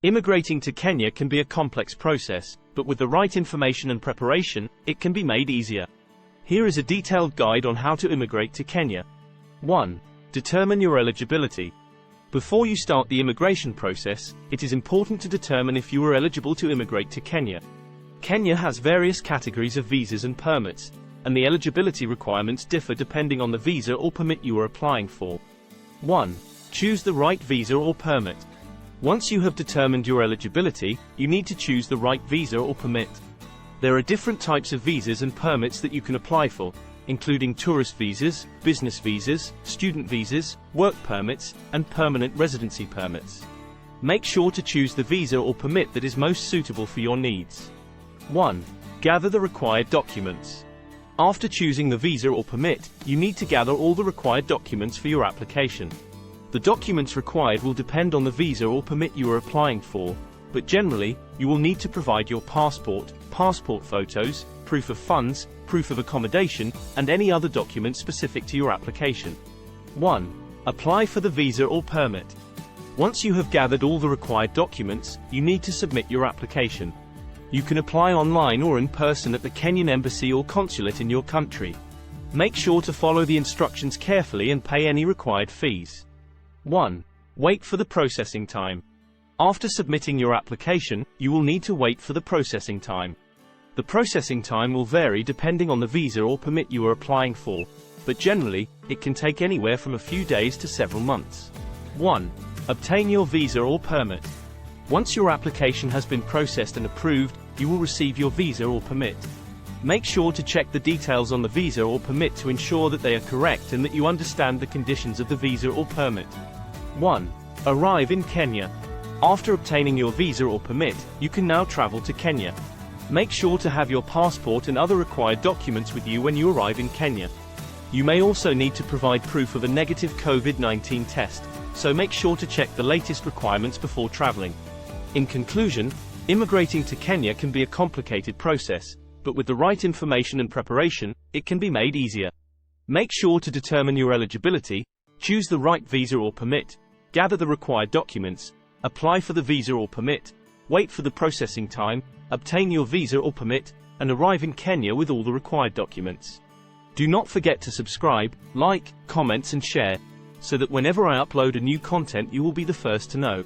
Immigrating to Kenya can be a complex process, but with the right information and preparation, it can be made easier. Here is a detailed guide on how to immigrate to Kenya. 1. Determine your eligibility. Before you start the immigration process, it is important to determine if you are eligible to immigrate to Kenya. Kenya has various categories of visas and permits, and the eligibility requirements differ depending on the visa or permit you are applying for. 1. Choose the right visa or permit. Once you have determined your eligibility, you need to choose the right visa or permit. There are different types of visas and permits that you can apply for, including tourist visas, business visas, student visas, work permits, and permanent residency permits. Make sure to choose the visa or permit that is most suitable for your needs. 1. Gather the required documents. After choosing the visa or permit, you need to gather all the required documents for your application. The documents required will depend on the visa or permit you are applying for, but generally, you will need to provide your passport, passport photos, proof of funds, proof of accommodation, and any other document specific to your application. 1. Apply for the visa or permit. Once you have gathered all the required documents, you need to submit your application. You can apply online or in person at the Kenyan embassy or consulate in your country. Make sure to follow the instructions carefully and pay any required fees. 1. Wait for the processing time. After submitting your application, you will need to wait for the processing time. The processing time will vary depending on the visa or permit you are applying for, but generally, it can take anywhere from a few days to several months. 1. Obtain your visa or permit. Once your application has been processed and approved, you will receive your visa or permit. Make sure to check the details on the visa or permit to ensure that they are correct and that you understand the conditions of the visa or permit. 1. Arrive in Kenya. After obtaining your visa or permit, you can now travel to Kenya. Make sure to have your passport and other required documents with you when you arrive in Kenya. You may also need to provide proof of a negative COVID-19 test, so make sure to check the latest requirements before traveling. In conclusion, immigrating to Kenya can be a complicated process, but with the right information and preparation, it can be made easier. Make sure to determine your eligibility, choose the right visa or permit, gather the required documents, apply for the visa or permit, wait for the processing time, obtain your visa or permit, and arrive in Kenya with all the required documents. Do not forget to subscribe, like, comment and share, so that whenever I upload a new content you will be the first to know.